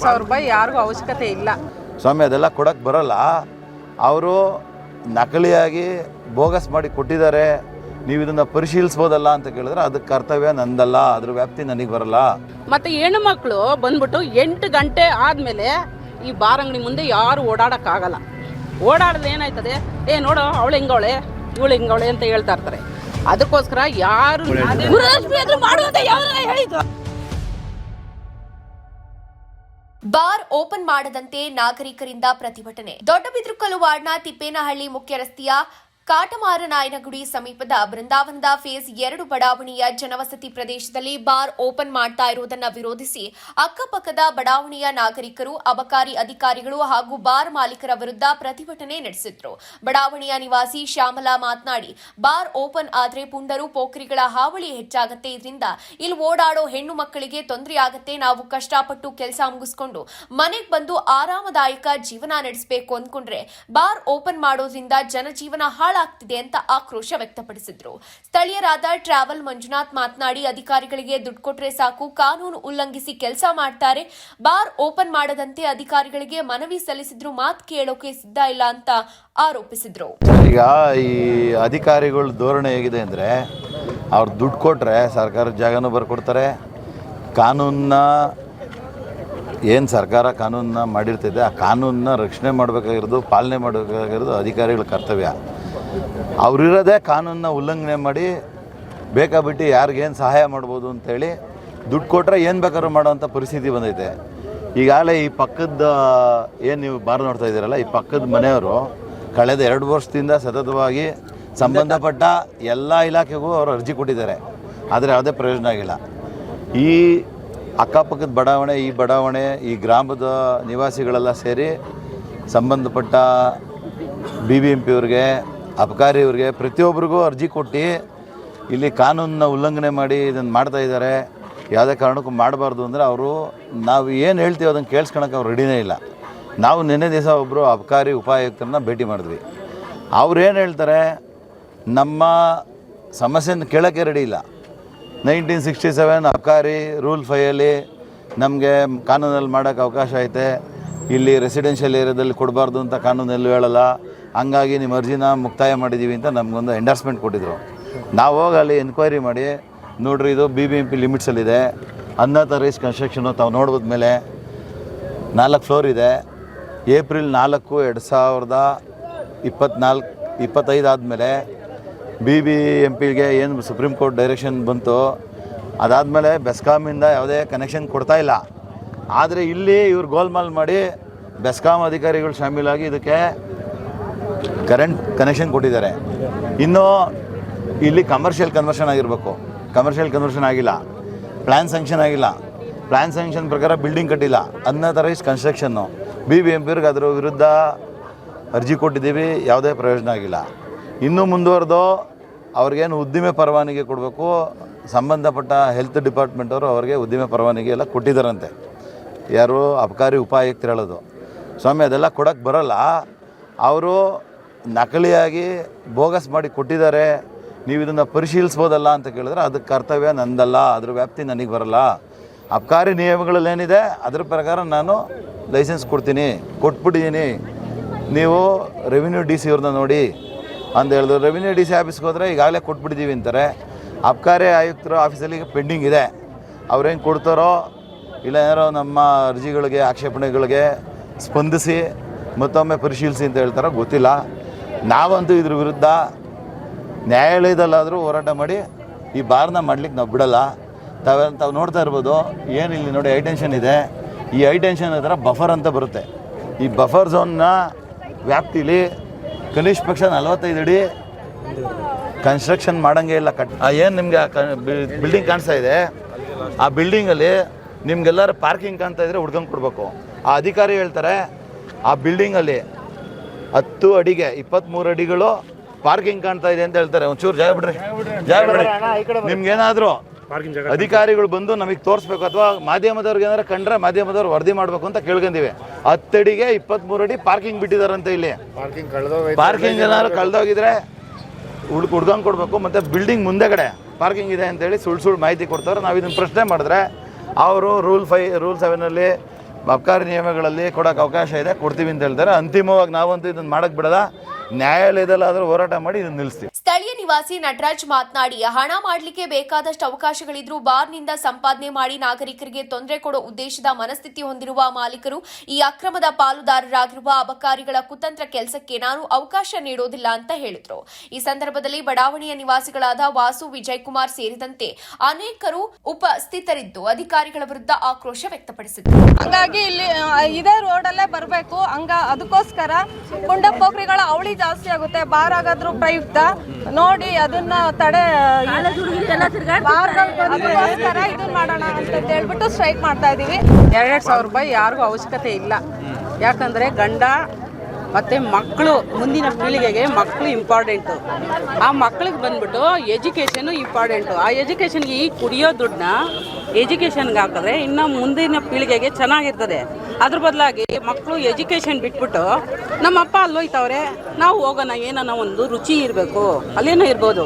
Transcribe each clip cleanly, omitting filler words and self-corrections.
10,000 ರೂಪಾಯಿ ಯಾರಿಗೂ ಅವಶ್ಯಕತೆ ಇಲ್ಲ ಸ್ವಾಮಿ. ಅದೆಲ್ಲ ಕೊಡೋಕ್ಕೆ ಬರೋಲ್ಲ. ಅವರು ನಕಲಿಯಾಗಿ ಬೋಗಸ್ ಮಾಡಿ ಕೊಟ್ಟಿದ್ದಾರೆ, ನೀವು ಇದನ್ನು ಪರಿಶೀಲಿಸ್ಬೋದಲ್ಲ ಅಂತ ಕೇಳಿದ್ರೆ ಅದಕ್ಕೆ ಕರ್ತವ್ಯ ನಂದಲ್ಲ, ಅದ್ರ ವ್ಯಾಪ್ತಿ ನನಗೆ ಬರಲ್ಲ. ಮತ್ತು ಹೆಣ್ಣು ಮಕ್ಕಳು ಬಂದ್ಬಿಟ್ಟು 8 ಗಂಟೆ ಆದಮೇಲೆ ಈ ಬಾರ್ ಅಂಗಡಿ ಮುಂದೆ ಯಾರು ಓಡಾಡೋಕ್ಕಾಗಲ್ಲ. ಓಡಾಡಿದ್ರೆ ಏನಾಯ್ತದೆ, ನೋಡು ಅವಳು ಹಿಂಗವಳೆ ಇವಳು ಹಿಂಗವಳೆ ಅಂತ ಹೇಳ್ತಾ ಇರ್ತಾರೆ. ಅದಕ್ಕೋಸ್ಕರ ಯಾರು ಹೇಳಿದ್ದು ಬಾರ್ ಓಪನ್ ಮಾಡದಂತೆ ನಾಗರಿಕರಿಂದ ಪ್ರತಿಭಟನೆ. ದೊಡ್ಡಬಿದ್ರುಕಲ್ಲು ವಾರ್ಡ್ನ ತಿಪ್ಪೇನಹಳ್ಳಿ ಮುಖ್ಯ ರಸ್ತೆಯ ಕಾಟಮಾರನಾಯನಗುಡಿ ಸಮೀಪದ ಬೃಂದಾವನದ ಫೇಸ್ 2 ಬಡಾವಣೆಯ ಜನವಸತಿ ಪ್ರದೇಶದಲ್ಲಿ ಬಾರ್ ಓಪನ್ ಮಾಡ್ತಾ ಇರುವುದನ್ನು ವಿರೋಧಿಸಿ ಅಕ್ಕಪಕ್ಕದ ಬಡಾವಣೆಯ ನಾಗರಿಕರು, ಅಬಕಾರಿ ಅಧಿಕಾರಿಗಳು ಹಾಗೂ ಬಾರ್ ಮಾಲೀಕರ ವಿರುದ್ಧ ಪ್ರತಿಭಟನೆ ನಡೆಸಿದ್ರು. ಬಡಾವಣೆಯ ನಿವಾಸಿ ಶ್ಯಾಮಲಾ ಮಾತನಾಡಿ, ಬಾರ್ ಓಪನ್ ಆದ್ರೆ ಪುಂಡರು ಪೋಖರಿಗಳ ಹಾವಳಿ ಹೆಚ್ಚಾಗತ್ತೆ, ಇದರಿಂದ ಇಲ್ಲಿ ಓಡಾಡೋ ಹೆಣ್ಣು ಮಕ್ಕಳಿಗೆ ತೊಂದರೆ ಆಗತ್ತೆ. ನಾವು ಕಷ್ಟಪಟ್ಟು ಕೆಲಸ ಮುಗಿಸ್ಕೊಂಡು ಮನೆಗೆ ಬಂದು ಆರಾಮದಾಯಕ ಜೀವನ ನಡೆಸಬೇಕು ಅಂದ್ಕೊಂಡ್ರೆ ಬಾರ್ ಓಪನ್ ಮಾಡೋದ್ರಿಂದ ಜನಜೀವನ ಆಗ್ತಿದೆ ಅಂತ ಆಕ್ರೋಶ ವ್ಯಕ್ತಪಡಿಸಿದ್ರು. ಸ್ಥಳೀಯರಾದ ಟ್ರಾವೆಲ್ ಮಂಜುನಾಥ್ ಮಾತನಾಡಿ, ಅಧಿಕಾರಿಗಳಿಗೆ ದುಡ್ಡು ಕೊಟ್ರೆ ಸಾಕು, ಕಾನೂನು ಉಲ್ಲಂಘಿಸಿ ಕೆಲಸ ಮಾಡ್ತಾರೆ. ಬಾರ್ ಓಪನ್ ಮಾಡದಂತೆ ಅಧಿಕಾರಿಗಳಿಗೆ ಮನವಿ ಸಲ್ಲಿಸಿದ್ರು, ಮಾತು ಕೇಳೋಕೆ ಸಿದ್ಧ ಇಲ್ಲ ಅಂತ ಆರೋಪಿಸಿದ್ರು. ಈಗ ಈ ಅಧಿಕಾರಿಗಳ ಧೋರಣೆ ಹೇಗಿದೆ ಅಂದ್ರೆ, ಅವ್ರು ದುಡ್ಡು ಕೊಟ್ರೆ ಸರ್ಕಾರದ ಜಾಗನೂ ಬರ್ಕೊಡ್ತಾರೆ, ಕಾನೂನನ್ನ ಏನು ಸರ್ಕಾರ ಕಾನೂನನ್ನ ಮಾಡಿರ್ತಿದೆ ಆ ಕಾನೂನನ್ನ ರಕ್ಷಣೆ ಮಾಡಬೇಕಾಗಿರೋದು, ಪಾಲನೆ ಮಾಡಬೇಕಾಗಿರೋದು ಅಧಿಕಾರಿಗಳ ಕರ್ತವ್ಯ. ಅವರಿರೋದೇ ಕಾನೂನನ್ನ ಉಲ್ಲಂಘನೆ ಮಾಡಿ ಬೇಕಾಬಿಟ್ಟು ಯಾರಿಗೇನು ಸಹಾಯ ಮಾಡ್ಬೋದು ಅಂತೇಳಿ ದುಡ್ಡು ಕೊಟ್ಟರೆ ಏನು ಬೇಕಾದ್ರೂ ಮಾಡೋವಂಥ ಪರಿಸ್ಥಿತಿ ಬಂದೈತೆ. ಈಗಾಗಲೇ ಈ ಪಕ್ಕದ ಏನು ನೀವು ಬಾರ್ ನೋಡ್ತಾ ಇದ್ದೀರಲ್ಲ, ಈ ಪಕ್ಕದ ಮನೆಯವರು ಕಳೆದ 2 ವರ್ಷದಿಂದ ಸತತವಾಗಿ ಸಂಬಂಧಪಟ್ಟ ಎಲ್ಲ ಇಲಾಖೆಗೂ ಅವರು ಅರ್ಜಿ ಕೊಟ್ಟಿದ್ದಾರೆ, ಆದರೆ ಯಾವುದೇ ಪ್ರಯೋಜನ ಆಗಿಲ್ಲ. ಈ ಅಕ್ಕಪಕ್ಕದ ಬಡಾವಣೆ, ಈ ಬಡಾವಣೆ, ಈ ಗ್ರಾಮದ ನಿವಾಸಿಗಳೆಲ್ಲ ಸೇರಿ ಸಂಬಂಧಪಟ್ಟ BBMP ಅವ್ರಿಗೆ, ಅಬಕಾರಿ ಅವ್ರಿಗೆ, ಪ್ರತಿಯೊಬ್ಬರಿಗೂ ಅರ್ಜಿ ಕೊಟ್ಟು ಇಲ್ಲಿ ಕಾನೂನನ್ನ ಉಲ್ಲಂಘನೆ ಮಾಡಿ ಇದನ್ನು ಮಾಡ್ತಾ ಇದ್ದಾರೆ. ಯಾವುದೇ ಕಾರಣಕ್ಕೂ ಮಾಡಬಾರ್ದು ಅಂದರೆ ಅವರು ನಾವು ಏನು ಹೇಳ್ತೀವಿ ಅದನ್ನು ಕೇಳಿಸ್ಕೊಳಕ್ಕೆ ಅವ್ರು ರೆಡಿನೇ ಇಲ್ಲ. ನಾವು ನಿನ್ನೆ ದಿವಸ ಒಬ್ಬರು ಅಬಕಾರಿ ಉಪಾಯುಕ್ತರನ್ನ ಭೇಟಿ ಮಾಡಿದ್ವಿ. ಅವ್ರು ಏನು ಹೇಳ್ತಾರೆ, ನಮ್ಮ ಸಮಸ್ಯೆನ ಕೇಳೋಕ್ಕೆ ರೆಡಿ ಇಲ್ಲ. 1967 ಅಬಕಾರಿ ರೂಲ್ 5 ನಮಗೆ ಕಾನೂನಲ್ಲಿ ಮಾಡೋಕ್ಕೆ ಅವಕಾಶ ಐತೆ, ಇಲ್ಲಿ ರೆಸಿಡೆನ್ಷಿಯಲ್ ಏರಿಯಾದಲ್ಲಿ ಕೊಡಬಾರ್ದು ಅಂತ ಕಾನೂನೆಲ್ಲೂ ಹೇಳಲ್ಲ, ಹಂಗಾಗಿ ನಿಮ್ಮ ಅರ್ಜಿನ ಮುಕ್ತಾಯ ಮಾಡಿದ್ದೀವಿ ಅಂತ ನಮಗೊಂದು ಎಂಡರ್ಸ್ಮೆಂಟ್ ಕೊಟ್ಟಿದ್ರು. ನಾವು ಹೋಗಿ ಅಲ್ಲಿ ಎನ್ಕ್ವೈರಿ ಮಾಡಿ ನೋಡ್ರಿ, ಇದು BBMP ಲಿಮಿಟ್ಸಲ್ಲಿದೆ, ಅನ್ನತ ರೈಸ್ ಕನ್ಸ್ಟ್ರಕ್ಷನು ತಾವು ನೋಡ್ಬೋದ ಮೇಲೆ 4 ಫ್ಲೋರ್ ಇದೆ. ಏಪ್ರಿಲ್ 4, 2025 ಆದಮೇಲೆ BBMPಗೆ ಏನು ಸುಪ್ರೀಂ ಕೋರ್ಟ್ ಡೈರೆಕ್ಷನ್ ಬಂತು, ಅದಾದಮೇಲೆ ಬೆಸ್ಕಾಮಿಂದ ಯಾವುದೇ ಕನೆಕ್ಷನ್ ಕೊಡ್ತಾ ಇಲ್ಲ. ಆದರೆ ಇಲ್ಲಿ ಇವ್ರು ಗೋಲ್ಮಾಲ್ ಮಾಡಿ ಬೆಸ್ಕಾಂ ಅಧಿಕಾರಿಗಳು ಶಾಮೀಲಾಗಿ ಇದಕ್ಕೆ ಕರೆಂಟ್ ಕನೆಕ್ಷನ್ ಕೊಟ್ಟಿದ್ದಾರೆ. ಇನ್ನು ಇಲ್ಲಿ ಕಮರ್ಷಿಯಲ್ ಕನ್ವರ್ಷನ್ ಆಗಿರಬೇಕು, ಕಮರ್ಷಿಯಲ್ ಕನ್ವರ್ಷನ್ ಆಗಿಲ್ಲ, ಪ್ಲ್ಯಾನ್ ಸ್ಯಾಂಕ್ಷನ್ ಆಗಿಲ್ಲ, ಪ್ಲ್ಯಾನ್ ಸ್ಯಾಂಕ್ಷನ್ ಪ್ರಕಾರ ಬಿಲ್ಡಿಂಗ್ ಕಟ್ಟಿಲ್ಲ, ಅನ್ಅಥರೈಸ್ಡ್ ಕನ್ಸ್ಟ್ರಕ್ಷನ್ನು. BBMPವ್ರಿಗೆ ಅದರ ವಿರುದ್ಧ ಅರ್ಜಿ ಕೊಟ್ಟಿದ್ದೀವಿ, ಯಾವುದೇ ಪ್ರಯೋಜನ ಆಗಿಲ್ಲ. ಇನ್ನೂ ಮುಂದುವರೆದು ಅವ್ರಿಗೇನು ಉದ್ದಿಮೆ ಪರವಾನಗಿ ಕೊಡಬೇಕು, ಸಂಬಂಧಪಟ್ಟ ಹೆಲ್ತ್ ಡಿಪಾರ್ಟ್ಮೆಂಟವರು ಅವ್ರಿಗೆ ಉದ್ದಿಮೆ ಪರವಾನಗಿ ಎಲ್ಲ ಕೊಟ್ಟಿದ್ದಾರಂತೆ. ಯಾರು ಅಬಕಾರಿ ಉಪಾಯುಕ್ತರು ಹೇಳೋದು. ಸ್ವಾಮಿ, ಅದೆಲ್ಲ ಕೊಡೋಕ್ಕೆ ಬರೋಲ್ಲ. ಅವರು ನಕಲಿಯಾಗಿ ಬೋಗಸ್ ಮಾಡಿ ಕೊಟ್ಟಿದ್ದಾರೆ, ನೀವು ಇದನ್ನು ಪರಿಶೀಲಿಸ್ಬೋದಲ್ಲ ಅಂತ ಕೇಳಿದ್ರೆ ಅದಕ್ಕೆ ಕರ್ತವ್ಯ ನಂದಲ್ಲ, ಅದ್ರ ವ್ಯಾಪ್ತಿ ನನಗೆ ಬರಲ್ಲ. ಅಬಕಾರಿ ನಿಯಮಗಳಲ್ಲೇನಿದೆ ಅದ್ರ ಪ್ರಕಾರ ನಾನು ಲೈಸೆನ್ಸ್ ಕೊಟ್ಬಿಟ್ಟಿದ್ದೀನಿ, ನೀವು ರೆವಿನ್ಯೂ DC ಅವ್ರನ್ನ ನೋಡಿ ಅಂತ ಹೇಳಿದ್ರು. ರೆವಿನ್ಯೂ DC ಆಫೀಸ್ಗೆ ಹೋದರೆ ಈಗಾಗಲೇ ಕೊಟ್ಬಿಟ್ಟಿದ್ದೀವಿ ಅಂತಾರೆ. ಅಬಕಾರಿ ಆಯುಕ್ತರ ಆಫೀಸಲ್ಲಿ ಈಗ ಪೆಂಡಿಂಗ್ ಇದೆ, ಅವ್ರೇನು ಕೊಡ್ತಾರೋ ಇಲ್ಲ ಏನಾರೋ ನಮ್ಮ ಅರ್ಜಿಗಳಿಗೆ, ಆಕ್ಷೇಪಣೆಗಳಿಗೆ ಸ್ಪಂದಿಸಿ ಮತ್ತೊಮ್ಮೆ ಪರಿಶೀಲಿಸಿ ಅಂತ ಹೇಳ್ತಾರೋ ಗೊತ್ತಿಲ್ಲ. ನಾವಂತೂ ಇದ್ರ ವಿರುದ್ಧ ನ್ಯಾಯಾಲಯದಲ್ಲಾದರೂ ಹೋರಾಟ ಮಾಡಿ ಈ ಬಾರ್ನ ಮಾಡ್ಲಿಕ್ಕೆ ನಾವು ಬಿಡಲ್ಲ. ತಾವು ನೋಡ್ತಾ ಇರ್ಬೋದು, ಏನು ಇಲ್ಲಿ ನೋಡಿ ಹೈಟೆನ್ಷನ್ ಇದೆ, ಈ ಹೈಟೆನ್ಷನ್ ಹತ್ರ ಬಫರ್ ಅಂತ ಬರುತ್ತೆ. ಈ ಬಫರ್ ಝೋನ್ನ ವ್ಯಾಪ್ತಿಲಿ ಕನಿಷ್ಠ ಪಕ್ಷ 45 ಅಡಿ ಕನ್ಸ್ಟ್ರಕ್ಷನ್ ಮಾಡೋಂಗೆ ಇಲ್ಲ. ಏನು ನಿಮಗೆ ಬಿಲ್ಡಿಂಗ್ ಕಾಣಿಸ್ತಾ ಇದೆ, ಆ ಬಿಲ್ಡಿಂಗಲ್ಲಿ ನಿಮ್ಗೆಲ್ಲರೂ ಪಾರ್ಕಿಂಗ್ ಕಾಣ್ತಾ ಇದ್ರೆ ಹುಡ್ಕೊಂಡು ಕೊಡಬೇಕು. ಆ ಅಧಿಕಾರಿ ಹೇಳ್ತಾರೆ, ಆ ಬಿಲ್ಡಿಂಗಲ್ಲಿ 10 ಅಡಿಗೆ 23 ಅಡಿಗಳು ಪಾರ್ಕಿಂಗ್ ಕಾಣ್ತಾ ಇದೆ ಅಂತ ಹೇಳ್ತಾರೆ. ಒಂಚೂರು ಜಾಗ ಬಿಡ್ರಿ. ನಿಮ್ಗೇನಾದರೂ ಅಧಿಕಾರಿಗಳು ಬಂದು ನಮಗೆ ತೋರಿಸ್ಬೇಕು, ಅಥವಾ ಮಾಧ್ಯಮದವ್ರಿಗೆ ಏನಾರು ಕಂಡ್ರೆ ಮಾಧ್ಯಮದವ್ರು ವರದಿ ಮಾಡಬೇಕು ಅಂತ ಕೇಳ್ಕೊಂಡಿವಿ. 10 ಅಡಿಗೆ 23 ಅಡಿ ಪಾರ್ಕಿಂಗ್ ಬಿಟ್ಟಿದಾರಂತೆ. ಇಲ್ಲಿ ಪಾರ್ಕಿಂಗ್ ಏನಾದ್ರು ಕಳೆದೋಗಿದ್ರೆ ಹುಡ್ಕೊಂಡು ಕೊಡಬೇಕು. ಮತ್ತು ಬಿಲ್ಡಿಂಗ್ ಮುಂದೆಗಡೆ ಪಾರ್ಕಿಂಗ್ ಇದೆ ಅಂತೇಳಿ ಸುಳ್ಳು ಮಾಹಿತಿ ಕೊಡ್ತಾರೆ. ನಾವು ಇದನ್ನು ಪ್ರಶ್ನೆ ಮಾಡಿದ್ರೆ ಅವರು ರೂಲ್ 7 ಅಬಕಾರಿ ನಿಯಮಗಳಲ್ಲಿ ಕೊಡೋಕೆ ಅವಕಾಶ ಇದೆ, ಕೊಡ್ತೀವಿ ಅಂತ ಹೇಳ್ತಾರೆ. ಅಂತಿಮವಾಗಿ ನಾವಂತೂ ಇದನ್ನು ಮಾಡೋಕ್ಕೆ ಬಿಡೋದ, ನ್ಯಾಯಾಲಯದಲ್ಲಾದರೂ ಹೋರಾಟ ಮಾಡಿ ಇದನ್ನು ನಿಲ್ಲಿಸ್ತೀವಿ. ಸ್ಥಳೀಯ ನಿವಾಸಿ ನಟರಾಜ್ ಮಾತನಾಡಿ, ಹಣ ಮಾಡಲಿಕ್ಕೆ ಬೇಕಾದಷ್ಟು ಅವಕಾಶಗಳಿದ್ರೂ ಬಾರ್ನಿಂದ ಸಂಪಾದನೆ ಮಾಡಿ ನಾಗರಿಕರಿಗೆ ತೊಂದರೆ ಕೊಡೋ ಉದ್ದೇಶದ ಮನಸ್ಥಿತಿ ಹೊಂದಿರುವ ಮಾಲೀಕರು ಈ ಅಕ್ರಮದ ಪಾಲುದಾರರಾಗಿರುವ ಅಬಕಾರಿಗಳ ಕುತಂತ್ರ ಕೆಲಸಕ್ಕೆ ನಾನು ಅವಕಾಶ ನೀಡೋದಿಲ್ಲ ಅಂತ ಹೇಳಿದ್ರು. ಈ ಸಂದರ್ಭದಲ್ಲಿ ಬಡಾವಣೆಯ ನಿವಾಸಿಗಳಾದ ವಾಸು, ವಿಜಯ್ ಕುಮಾರ್ ಸೇರಿದಂತೆ ಅನೇಕರು ಉಪಸ್ಥಿತರಿದ್ದು ಅಧಿಕಾರಿಗಳ ವಿರುದ್ಧ ಆಕ್ರೋಶ ವ್ಯಕ್ತಪಡಿಸಿದರು. ಹಂಗಾಗಿ ಇಲ್ಲಿ ಇದೇ ರೋಡಲ್ಲೇ ಬರಬೇಕು, ಅದಕ್ಕೋಸ್ಕರ ಗುಂಡ ಪೋಖ್ರಿಗಳ ಅವಳಿ ಜಾಸ್ತಿ ಆಗುತ್ತೆ. ಬಾರ್ ಆಗಾದ್ರೂ ಪ್ರಯುಕ್ತ ನೋಡಿ ಅದನ್ನ ತಡೆ ಅದಕ್ಕೋಸ್ಕರ ಇದನ್ನ ಮಾಡೋಣ ಅಂತ ಹೇಳ್ಬಿಟ್ಟು ಸ್ಟ್ರೈಕ್ ಮಾಡ್ತಾ ಇದೀವಿ. 2,000 ರೂಪಾಯಿ ಯಾರಿಗೂ ಅವಶ್ಯಕತೆ ಇಲ್ಲ. ಯಾಕಂದರೆ ಗಂಡ ಮತ್ತು ಮಕ್ಕಳು, ಮುಂದಿನ ಪೀಳಿಗೆಗೆ ಮಕ್ಕಳು ಇಂಪಾರ್ಟೆಂಟು. ಆ ಮಕ್ಕಳಿಗೆ ಬಂದ್ಬಿಟ್ಟು ಎಜುಕೇಷನು ಇಂಪಾರ್ಟೆಂಟು. ಆ ಎಜುಕೇಷನ್ಗೆ ಈ ಕುಡಿಯೋ ದುಡ್ಡನ್ನ ಎಜುಕೇಷನ್ಗೆ ಹಾಕಿದ್ರೆ ಇನ್ನು ಮುಂದಿನ ಪೀಳಿಗೆಗೆ ಚೆನ್ನಾಗಿರ್ತದೆ. ಅದ್ರ ಬದಲಾಗಿ ಮಕ್ಕಳು ಎಜುಕೇಷನ್ ಬಿಟ್ಬಿಟ್ಟು ನಮ್ಮಪ್ಪ ಅಲ್ಲೋಯ್ತವ್ರೆ, ನಾವು ಹೋಗೋಣ, ಏನೋ ಒಂದು ರುಚಿ ಇರಬೇಕು, ಅಲ್ಲೇನೋ ಇರ್ಬೋದು.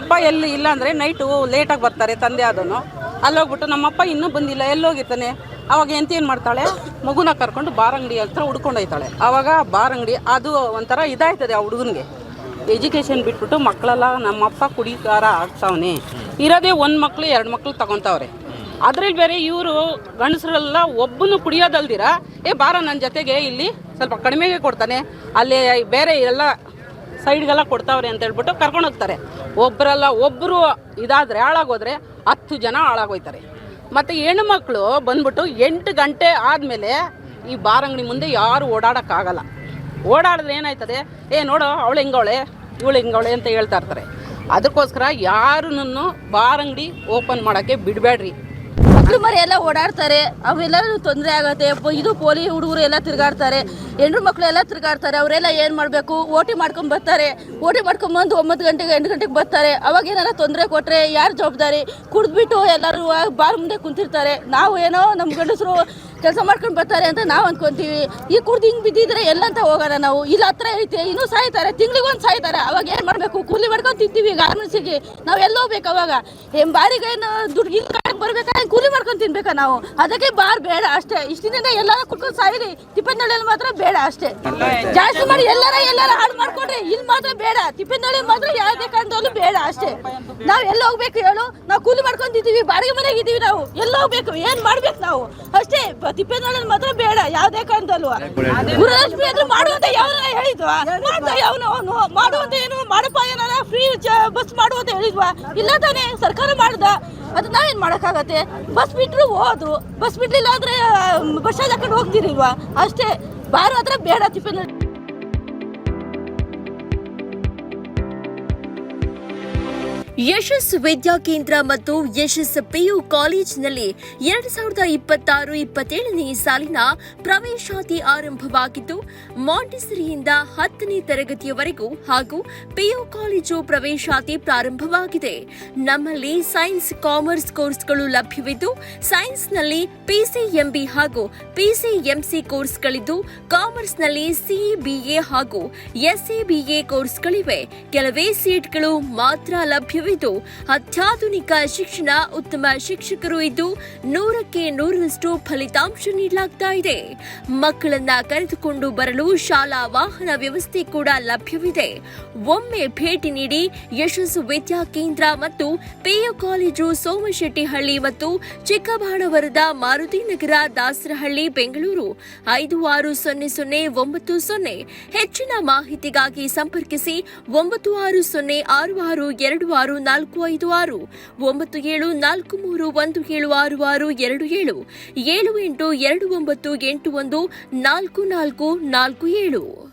ಅಪ್ಪ ಎಲ್ಲಿ ಇಲ್ಲ ಅಂದರೆ ನೈಟು ಲೇಟಾಗಿ ಬರ್ತಾರೆ ತಂದೆ ಆದನು, ಅಲ್ಲೋಗ್ಬಿಟ್ಟು ನಮ್ಮಪ್ಪ ಇನ್ನೂ ಬಂದಿಲ್ಲ, ಎಲ್ಲೋಗಿರ್ತಾನೆ. ಅವಾಗ ಏನು ಮಾಡ್ತಾಳೆ, ಮಗುನ ಕರ್ಕೊಂಡು ಬಾರ್ ಅಂಗಡಿ ಹತ್ರ ಹುಡ್ಕೊಂಡೋಯ್ತಾಳೆ. ಆವಾಗ ಬಾರ್ ಅಂಗಡಿ ಅದು ಒಂಥರ ಇದಾಯ್ತದೆ ಆ ಹುಡುಗನಿಗೆ. ಎಜುಕೇಷನ್ ಬಿಟ್ಬಿಟ್ಟು ಮಕ್ಕಳೆಲ್ಲ ನಮ್ಮಪ್ಪ ಕುಡಿಕಾರ ಆಗ್ತಾವನೆ, ಇರೋದೇ 1 ಮಕ್ಕಳು 2 ಮಕ್ಕಳು ತಗೊತಾವ್ರೆ. ಅದ್ರಲ್ಲಿ ಬೇರೆ ಇವರು ಗಂಡಸರೆಲ್ಲ ಒಬ್ಬನು ಕುಡಿಯೋದಲ್ದಿರ ಬಾರ ನನ್ನ ಜೊತೆಗೆ ಇಲ್ಲಿ ಸ್ವಲ್ಪ ಕಡಿಮೆಗೆ ಕೊಡ್ತಾನೆ, ಅಲ್ಲಿ ಬೇರೆ ಎಲ್ಲ ಸೈಡ್ಗೆಲ್ಲ ಕೊಡ್ತಾವ್ರೆ ಅಂತ ಹೇಳ್ಬಿಟ್ಟು ಕರ್ಕೊಂಡು ಹೋಗ್ತಾರೆ. ಒಬ್ಬರು ಇದಾದರೆ ಹಾಳಾಗೋದ್ರೆ 10 ಜನ ಹಾಳಾಗೋಯ್ತಾರೆ. ಮತ್ತು ಹೆಣ್ಣುಮಕ್ಕಳು ಬಂದ್ಬಿಟ್ಟು 8 ಗಂಟೆ ಆದಮೇಲೆ ಈ ಬಾರ್ ಅಂಗಡಿ ಮುಂದೆ ಯಾರು ಓಡಾಡೋಕ್ಕಾಗಲ್ಲ. ಓಡಾಡಿದ್ರೆ ಏನಾಯ್ತದೆ, ನೋಡು ಅವಳು ಹಿಂಗವಳೆ, ಇವಳು ಹಿಂಗವಳೆ ಅಂತ ಹೇಳ್ತಾ ಇರ್ತಾರೆ. ಅದಕ್ಕೋಸ್ಕರ ಯಾರನ್ನು ಬಾರ್ ಅಂಗಡಿ ಓಪನ್ ಮಾಡೋಕ್ಕೆ ಬಿಡಬೇಡ್ರಿ. ಮಕ್ಕಳು ಮರಿ ಎಲ್ಲ ಓಡಾಡ್ತಾರೆ, ಅವೆಲ್ಲ ತೊಂದರೆ ಆಗತ್ತೆ. ಇದು ಪೋಲಿ ಹುಡುಗರು ಎಲ್ಲ ತಿರುಗಾಡ್ತಾರೆ, ಹೆಣ್ಣು ಮಕ್ಕಳು ಎಲ್ಲ ತಿರುಗಾಡ್ತಾರೆ. ಅವರೆಲ್ಲ ಏನು ಮಾಡಬೇಕು, ಓಟಿ ಮಾಡ್ಕೊಂಡು ಬರ್ತಾರೆ. ಓಟಿ ಮಾಡ್ಕೊಂಬಂದು 9 ಗಂಟೆಗೆ 8 ಗಂಟೆಗೆ ಬರ್ತಾರೆ. ಅವಾಗ ಏನಾರ ತೊಂದರೆ ಕೊಟ್ಟರೆ ಯಾರು ಜವಾಬ್ದಾರಿ? ಕುಡಿದ್ಬಿಟ್ಟು ಎಲ್ಲರೂ ಬಾರ್ ಮುಂದೆ ಕುಂತಿರ್ತಾರೆ. ನಾವು ಏನೋ ನಮ್ಮ ಗಂಡಸರು ಕೆಲಸ ಮಾಡ್ಕೊಂಡು ಬರ್ತಾರೆ ಅಂತ ನಾವು ಅಂದ್ಕೊಂತೀವಿ. ಈ ಕುಡ್ದು ಹಿಂಗೆ ಬಿದ್ದಿದ್ರೆ ಎಲ್ಲಂತ ಹೋಗೋಣ ನಾವು? ಇಲ್ಲಿ ಹತ್ರ ಐತೆ, ಇನ್ನೂ ಸಾಯ್ತಾರೆ, ತಿಂಗಳಿಗೊಂದು ಸಾಯ್ತಾರೆ. ಅವಾಗ ಏನು ಮಾಡಬೇಕು? ಕೂಲಿ ಮಾಡ್ಕೊಂಡು ತಿಂತೀವಿ ಗಾರ್ಮೆಂಟ್ಸಿಗೆ. ನಾವು ಎಲ್ಲ ಹೋಗ್ಬೇಕು. ಅವಾಗ ಬಾರಿಗೆ ಏನು ದುಡ್ಡು ಇಲ್ಲಿ ಬರ್ಬೇಕಾದ್ರೆ ಕೂಲಿ ಮಾಡ್ಕೊಂಡು ತಿನ್ಬೇಕಾ ನಾವು? ಅದಕ್ಕೆ ಬಾರ್ ಬೇಡ ಅಷ್ಟೇ. ಇಷ್ಟಿನಿಂದ ಎಲ್ಲಾರ ಕುಡ್ಕೊಂಡು ಸಾಯಿರಿ, ತಿಪ್ಪನಹಳ್ಳಿಯಲ್ಲಿ ಮಾತ್ರ ಬೇಡ ಅಷ್ಟೇ. ಜಾಸ್ತಿ ಮಾಡಿ ಎಲ್ಲಾರ ಹಾಳು ಮಾಡ್ಕೊಡ್ರಿ, ಇಲ್ಲಿ ಮಾತ್ರ ಬೇಡ. ತಿಪ್ಪನಹಳ್ಳಿ ಮಾತ್ರ ಯಾವುದೇ ಕಾರಣದಲ್ಲೂ ಬೇಡ ಅಷ್ಟೇ. ನಾವು ಎಲ್ಲ ಹೋಗ್ಬೇಕು ಹೇಳು? ನಾವು ಕೂಲಿ ಮಾಡ್ಕೊಂತಿದ್ದೀವಿ, ಬಾಡಿಗೆ ಮನೆಗೆ ಇದ್ದೀವಿ, ನಾವು ಎಲ್ಲ ಹೋಗ್ಬೇಕು. ಏನು ಮಾಡ್ಬೇಕು ನಾವು ಅಷ್ಟೇ. ತಿಪ್ಪನಹಳ್ಳಿ ಮಾತ್ರ ಬೇಡ ಯಾವುದೇ ಕಾರಣದಲ್ಲೂ. ಗುರುಲಕ್ಷ್ಮಿ ಆದ್ರೂ ಮಾಡುವಂತ ಯಾವನ ಹೇಳಿದ್ವಾ? ಅವನು ಮಾಡುವಂತ ಏನು ಮಾಡಪ್ಪ, ಏನಾರ ಫ್ರೀ ಬಸ್ ಮಾಡುವಂತ ಹೇಳಿದ್ವಾ? ಇಲ್ಲ ತಾನೇ, ಸರ್ಕಾರ ಮಾಡ್ದ. ಅದು ನಾವೇನು ಮಾಡೋಕ್ಕಾಗತ್ತೆ? ಬಸ್ ಬಿಟ್ಟರು ಹೋದ್ರು, ಬಸ್ ಬಿಡ್ಲಿಲ್ಲ ಅಂದ್ರೆ ಬಸ್ ಸ್ಟ್ಯಾಂಡ್ ಹಾಕೊಂಡು ಹೋಗ್ತಿರಿಲ್ವಾ? ಅಷ್ಟೇ. ಬಾರು ಹತ್ರ ಬೇಡ ತಿಪ್ಪನಹಳ್ಳಿ. ಯಶಸ್ ವಿದ್ಯಾಕೇಂದ್ರ ಮತ್ತು ಯಶಸ್ ಪಿಯು ಕಾಲೇಜಿನಲ್ಲಿ 2026-27ನೇ ಸಾಲಿನ ಪ್ರವೇಶಾತಿ ಆರಂಭವಾಗಿದ್ದು, ಮಾಂಟೆಸರಿಯಿಂದ 10ನೇ ತರಗತಿಯವರೆಗೂ ಹಾಗೂ ಪಿಯು ಕಾಲೇಜು ಪ್ರವೇಶಾತಿ ಪ್ರಾರಂಭವಾಗಿದೆ. ನಮ್ಮಲ್ಲಿ ಸೈನ್ಸ್, ಕಾಮರ್ಸ್ ಕೋರ್ಸ್ಗಳು ಲಭ್ಯವಿದ್ದು, ಸೈನ್ಸ್ನಲ್ಲಿ ಪಿಸಿಎಂಬಿ ಹಾಗೂ ಪಿಸಿಎಂಸಿ ಕೋರ್ಸ್ಗಳಿದ್ದು, ಕಾಮರ್ಸ್ನಲ್ಲಿ ಸಿಬಿಎ ಹಾಗೂ ಎಸ್ಎಬಿಎ ಕೋರ್ಸ್ಗಳಿವೆ. ಕೆಲವೇ ಸೀಟ್ಗಳು ಮಾತ್ರ ಲಭ್ಯವಿದ್ದು, ಅತ್ಯಾಧುನಿಕ ಶಿಕ್ಷಣ, ಉತ್ತಮ ಶಿಕ್ಷಕರು ಇದ್ದು 100ಕ್ಕೆ 100ರಷ್ಟು ಫಲಿತಾಂಶ ನೀಡಲಾಗ್ತಾ ಇದೆ. ಮಕ್ಕಳನ್ನ ಕರೆದುಕೊಂಡು ಬರಲು ಶಾಲಾ ವಾಹನ ವ್ಯವಸ್ಥೆ ಕೂಡ ಲಭ್ಯವಿದೆ. ಒಮ್ಮೆ ಭೇಟಿ ನೀಡಿ. ಯಶಸ್ಸು ವಿದ್ಯಾಕೇಂದ್ರ ಮತ್ತು ಪಿಯು ಕಾಲೇಜು, ಸೋಮಶೆಟ್ಟಿಹಳ್ಳಿ ಮತ್ತು ಚಿಕ್ಕಬಾಣವರದ, ಮಾರುತಿನಗರ, ದಾಸರಹಳ್ಳಿ, ಬೆಂಗಳೂರು 560090. ಹೆಚ್ಚಿನ ಮಾಹಿತಿಗಾಗಿ ಸಂಪರ್ಕಿಸಿ 9606626456, 9744317627, 7829814447.